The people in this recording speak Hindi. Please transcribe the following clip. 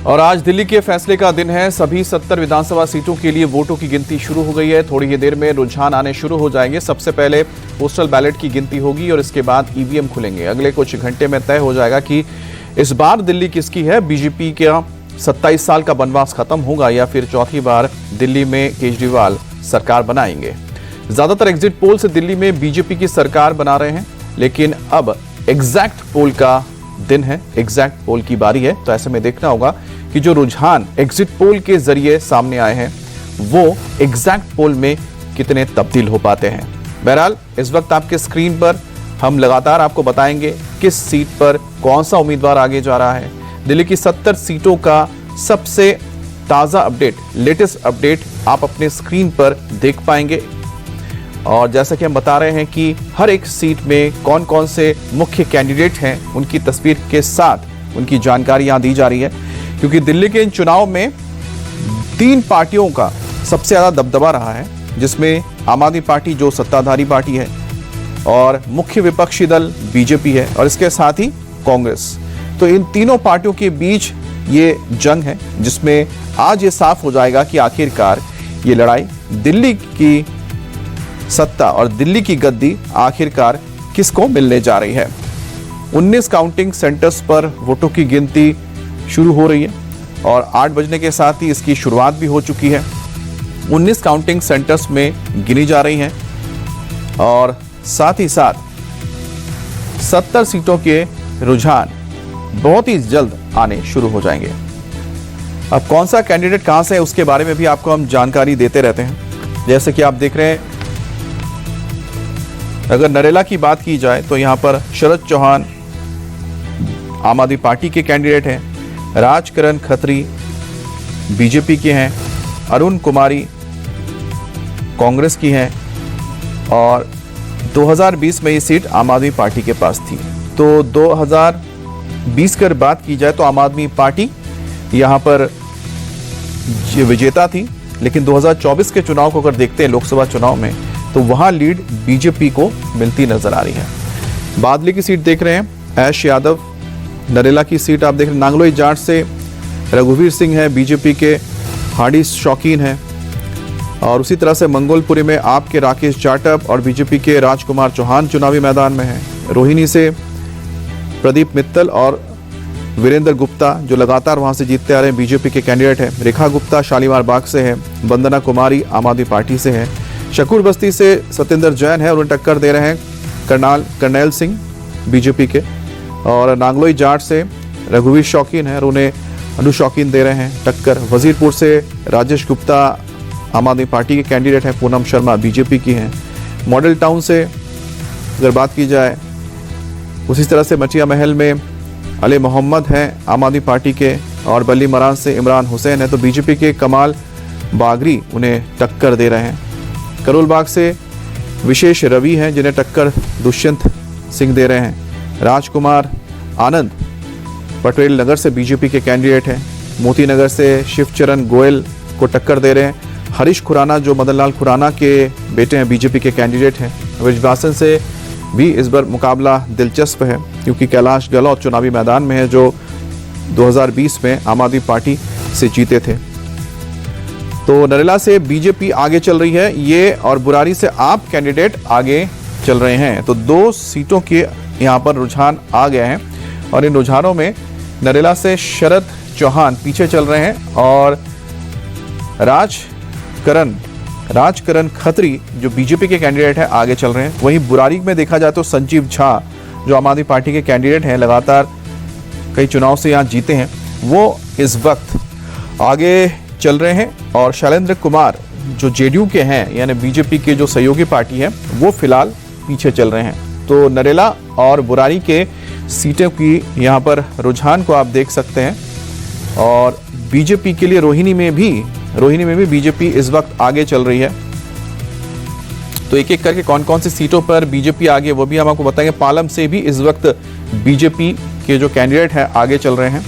और आज दिल्ली के फैसले का दिन है। सभी 70 विधानसभा सीटों के लिए वोटों की गिनती शुरू हो गई है। थोड़ी ही देर में रुझान आने शुरू हो जाएंगे। सबसे पहले पोस्टल बैलेट की गिनती होगी और इसके बाद ईवीएम खुलेंगे। अगले कुछ घंटे में तय हो जाएगा कि इस बार दिल्ली किसकी है। बीजेपी का 27 साल का बनवास खत्म होगा या फिर चौथी बार दिल्ली में केजरीवाल सरकार बनाएंगे। ज्यादातर एग्जिट पोल से दिल्ली में बीजेपी की सरकार बना रहे हैं, लेकिन अब एग्जैक्ट पोल का दिन है, एग्जैक्ट पोल की बारी है। तो ऐसे में देखना होगा कि जो रुझान एग्जिट पोल के जरिए सामने आए हैं वो एग्जैक्ट पोल में कितने तब्दील हो पाते हैं। बहरहाल इस वक्त आपके स्क्रीन पर हम लगातार आपको बताएंगे किस सीट पर कौन सा उम्मीदवार आगे जा रहा है। दिल्ली की 70 सीटों का सबसे ताजा अपडेट, लेटेस्ट अपडेट आप अपने स्क्रीन पर देख पाएंगे। और जैसा कि हम बता रहे हैं कि हर एक सीट में कौन कौन से मुख्य कैंडिडेट हैं, उनकी तस्वीर के साथ उनकी जानकारी यहां दी जा रही है, क्योंकि दिल्ली के इन चुनाव में 3 पार्टियों का सबसे ज्यादा दबदबा रहा है, जिसमें आम आदमी पार्टी जो सत्ताधारी पार्टी है और मुख्य विपक्षी दल बीजेपी है और इसके साथ ही कांग्रेस। तो इन तीनों पार्टियों के बीच ये जंग है, जिसमें आज ये साफ हो जाएगा कि आखिरकार ये लड़ाई दिल्ली की सत्ता और दिल्ली की गद्दी आखिरकार किसको मिलने जा रही है। 19 काउंटिंग सेंटर्स पर वोटों की गिनती शुरू हो रही है और 8 बजने के साथ ही इसकी शुरुआत भी हो चुकी है। 19 काउंटिंग सेंटर्स में गिनी जा रही हैं और साथ ही साथ 70 सीटों के रुझान बहुत ही जल्द आने शुरू हो जाएंगे। अब कौन सा कैंडिडेट कहां से है उसके बारे में भी आपको हम जानकारी देते रहते हैं। जैसे कि आप देख रहे हैं, अगर नरेला की बात की जाए तो यहां पर शरद चौहान आम आदमी पार्टी के कैंडिडेट हैं, राजकरण खत्री बीजेपी के हैं, अरुण कुमारी कांग्रेस की हैं और 2020 में ये सीट आम आदमी पार्टी के पास थी। तो 2020 की बात की जाए तो आम आदमी पार्टी यहां पर विजेता थी, लेकिन 2024 के चुनाव को अगर देखते हैं, लोकसभा चुनाव में, तो वहां लीड बीजेपी को मिलती नजर आ रही है। बादली की सीट देख रहे हैं, ऐश यादव। नरेला की सीट आप देख रहे हैं, नांगलोई जाट से रघुवीर सिंह है, बीजेपी के हार्डी शौकीन है। और उसी तरह से मंगोलपुरी में आपके राकेश जाटव और बीजेपी के राजकुमार चौहान चुनावी मैदान में है। रोहिणी से प्रदीप मित्तल और वीरेंद्र गुप्ता जो लगातार वहां से जीतते आ रहे हैं, बीजेपी के कैंडिडेट है। रेखा गुप्ता शालीमार बाग से है, वंदना कुमारी आम आदमी पार्टी से है। शकूर बस्ती से सत्येंद्र जैन है और उन्हें टक्कर दे रहे हैं करनैल सिंह बीजेपी के। और नांगलोई जाट से रघुवीर शौकीन है और उन्हें अनु शौकीन दे रहे हैं टक्कर। वजीरपुर से राजेश गुप्ता आम आदमी पार्टी के कैंडिडेट हैं, पूनम शर्मा बीजेपी की हैं। मॉडल टाउन से अगर बात की जाए, उसी तरह से मचिया महल में अली मोहम्मद हैं आम आदमी पार्टी के और बल्ली मरान से इमरान हुसैन है, तो बीजेपी के कमाल बागरी उन्हें टक्कर दे रहे हैं। करोल बाग से विशेष रवि हैं जिन्हें टक्कर दुष्यंत सिंह दे रहे हैं। राजकुमार आनंद पटेल नगर से बीजेपी के कैंडिडेट हैं। मोती नगर से शिवचरण गोयल को टक्कर दे रहे हैं। हरीश खुराना जो मदन लाल खुराना के बेटे हैं, बीजेपी के कैंडिडेट हैं। ब्रिजवासन से भी इस बार मुकाबला दिलचस्प है, क्योंकि कैलाश गहलोत चुनावी मैदान में है जो 2020 में आम आदमी पार्टी से जीते थे। तो नरेला से बीजेपी आगे चल रही है ये, और बुरारी से आप कैंडिडेट आगे चल रहे हैं। तो 2 सीटों के यहाँ पर रुझान आ गए हैं और इन रुझानों में नरेला से शरद चौहान पीछे चल रहे हैं और राजकरण खत्री जो बीजेपी के कैंडिडेट है आगे चल रहे हैं। वहीं बुरारी में देखा जाए तो संजीव झा जो आम आदमी पार्टी के कैंडिडेट हैं, लगातार कई चुनाव से यहाँ जीते हैं, वो इस वक्त आगे चल रहे हैं। और शैलेंद्र कुमार जो जेडीयू के हैं, यानी बीजेपी के जो सहयोगी पार्टी है, वो फिलहाल पीछे चल रहे हैं। तो नरेला और बुरारी के सीटों की यहाँ पर रुझान को आप देख सकते हैं। और बीजेपी के लिए रोहिणी में भी बीजेपी इस वक्त आगे चल रही है। तो एक एक करके कौन कौन सी सीटों पर बीजेपी आगे, वो भी हम आपको बताएंगे। पालम से भी इस वक्त बीजेपी के जो कैंडिडेट हैं आगे चल रहे हैं।